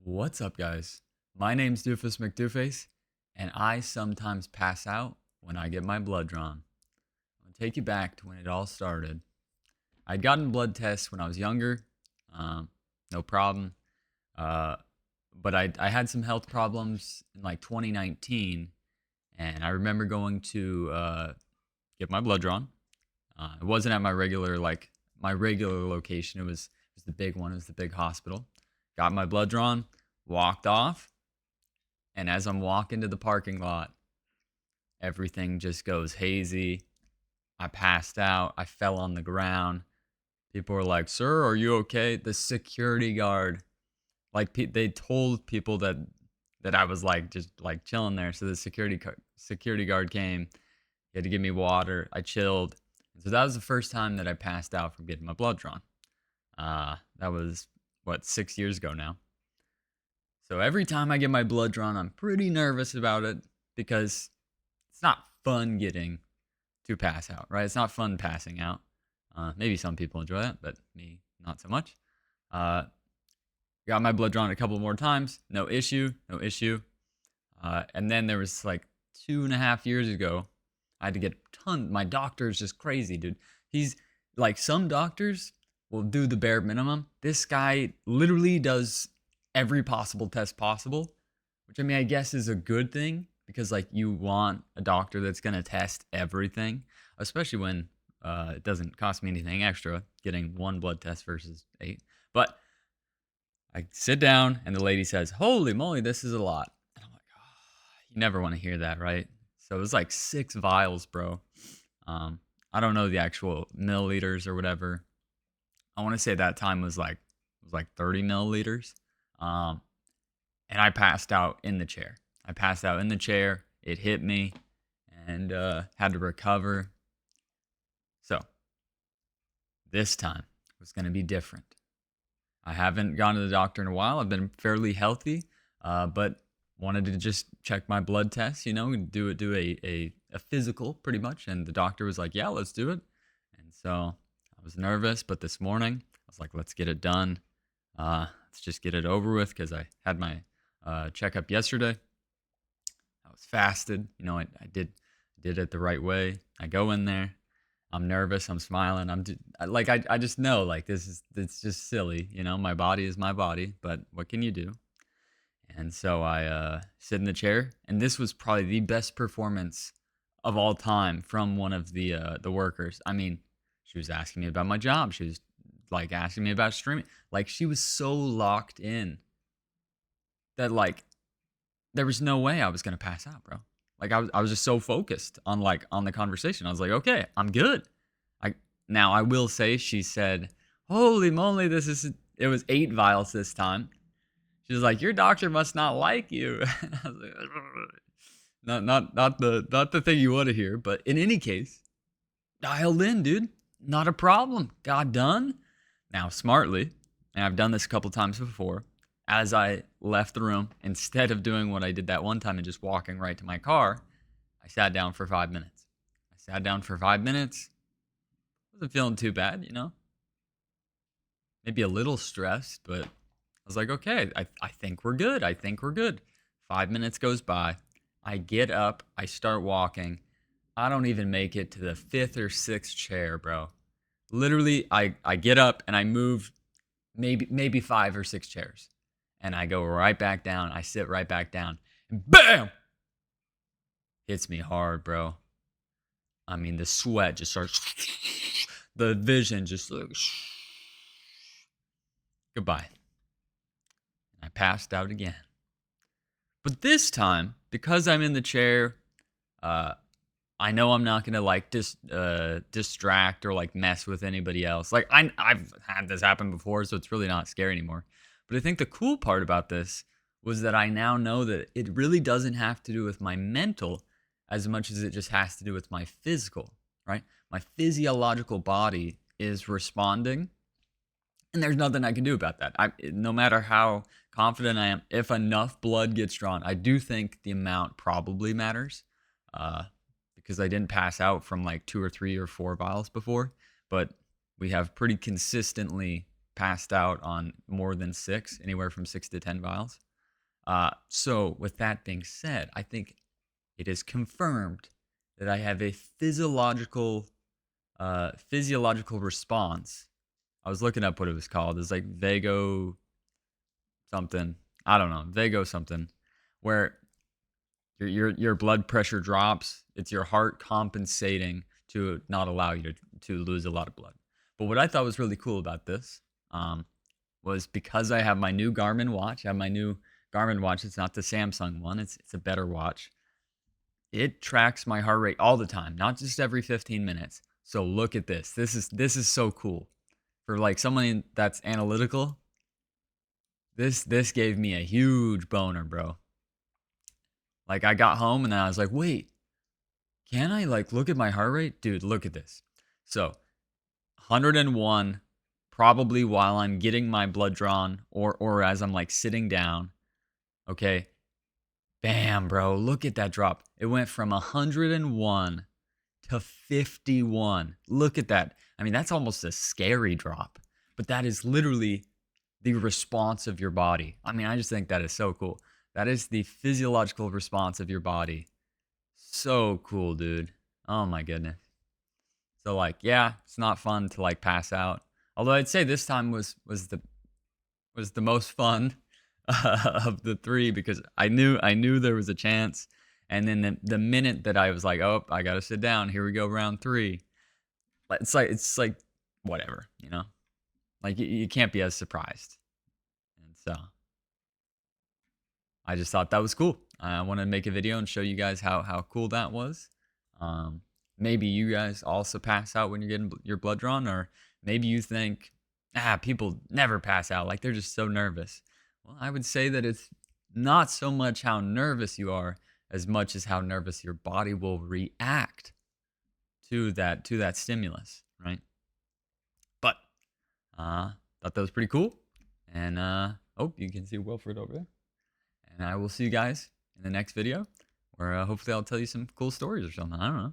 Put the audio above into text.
What's up, guys? My name's Doofus McDooface, and I sometimes pass out when I get my blood drawn. I'm gonna take you back to when it all started. I'd gotten blood tests when I was younger, um, no problem. Uh, but I had some health problems in like 2019, and I remember going to get my blood drawn. It wasn't at my regular location. It was the big one. It was the big hospital. Got my blood drawn, walked off, and as I'm walking to the parking lot, everything just goes hazy. I passed out. I fell on the ground. People were like, "Sir, are you okay?" The security guard, they told people that I was like just like chilling there. So the security guard came. He had to give me water. I chilled. So that was the first time that I passed out from getting my blood drawn. That was what 6 years ago now. So every time I get my blood drawn, I'm pretty nervous about it because it's not fun getting to pass out, right? It's not fun passing out. Maybe some people enjoy that, but me, not so much. Uh, got my blood drawn a couple more times, no issue, no issue. And then there was like 2.5 years ago, I had to get my doctor is just crazy, dude. He's like, some doctors will do the bare minimum. This guy literally does every possible test possible, which I mean, I guess is a good thing because like you want a doctor that's going to test everything, especially when it doesn't cost me anything extra getting one blood test versus 8. But I sit down and the lady says, "Holy moly, this is a lot." And I'm like, oh, you never want to hear that, right? So it was like 6 vials, bro. Um, I don't know the actual milliliters or whatever. I want to say that time was like 30 milliliters. Um, and I passed out in the chair. I passed out in the chair. It hit me, and had to recover. So this time was going to be different. I haven't gone to the doctor in a while. I've been fairly healthy, but wanted to just check my blood test, and do a physical pretty much. And the doctor was like, "Yeah, let's do it." And so I was nervous, but this morning I was like, "Let's get it done. Let's just get it over with," because I had my checkup yesterday. I was fasted. I did it the right way. I go in there. I'm nervous. I'm smiling. I just know like it's just silly. My body is my body, but what can you do? And so I sit in the chair, and this was probably the best performance of all time from one of the workers. I mean, she was asking me about my job. She was like asking me about streaming. Like she was so locked in that like there was no way I was gonna pass out, bro. Like I was just so focused on the conversation. I was like, okay, I'm good. I Now I will say she said, "Holy moly, this is it was 8 vials this time." She was like, "Your doctor must not like you." I was like, not the thing you want to hear, but in any case, dialed in, dude. Not a problem. Got done. Now smartly, and I've done this a couple times before, as I left the room, instead of doing what I did that one time and just walking right to my car, I sat down for 5 minutes. I sat down for 5 minutes. Wasn't feeling too bad, maybe a little stressed, but I was like, okay, I think we're good. I think we're good. 5 minutes goes by. I get up. I start walking. I don't even make it to the fifth or sixth chair, bro. Literally, I get up and I move maybe 5 or 6 chairs. And I go right back down. I sit right back down. And bam! Hits me hard, bro. I mean, the sweat just starts. The vision just like. Goodbye. I passed out again. But this time, because I'm in the chair, uh, I know I'm not gonna like distract or like mess with anybody else. Like I've had this happen before, so it's really not scary anymore. But I think the cool part about this was that I now know that it really doesn't have to do with my mental as much as it just has to do with my physical, right? My physiological body is responding, and there's nothing I can do about that. No matter how confident I am, if enough blood gets drawn, I do think the amount probably matters. Uh, because I didn't pass out from like 2 or 3 or 4 vials before, but we have pretty consistently passed out on more than 6, anywhere from 6 to 10 vials. So with that being said, I think it is confirmed that I have a physiological response. I was looking up what it was called. It's like vago something. I don't know, vago something, where your blood pressure drops. It's your heart compensating to not allow you to lose a lot of blood. But what I thought was really cool about this was because I have my new Garmin watch. I have my new Garmin watch. It's not the Samsung one. It's a better watch. It tracks my heart rate all the time, not just every 15 minutes. So look at this. This is so cool. For like someone that's analytical, this gave me a huge boner, bro. Like I got home and then I was like, wait, can I like look at my heart rate? Dude, look at this. So 101, probably while I'm getting my blood drawn or as I'm like sitting down. Okay. Bam, bro. Look at that drop. It went from 101 to 51. Look at that. I mean, that's almost a scary drop, but that is literally the response of your body. I mean, I just think that is so cool. That is the physiological response of your body. So cool, dude. Oh my goodness. So like, yeah, it's not fun to like pass out. Although I'd say this time was the most fun of the 3 because I knew there was a chance. And then the minute that I was like, oh, I gotta sit down. Here we go, round 3. It's like whatever, you know. Like you can't be as surprised. And so I just thought that was cool. I want to make a video and show you guys how cool that was. Maybe you guys also pass out when you're getting your blood drawn, or maybe you think, people never pass out. Like they're just so nervous. Well, I would say that it's not so much how nervous you are as much as how nervous your body will react to that stimulus, right? But thought that was pretty cool. And oh, you can see Wilfred over there. And I will see you guys in the next video where hopefully I'll tell you some cool stories or something. I don't know.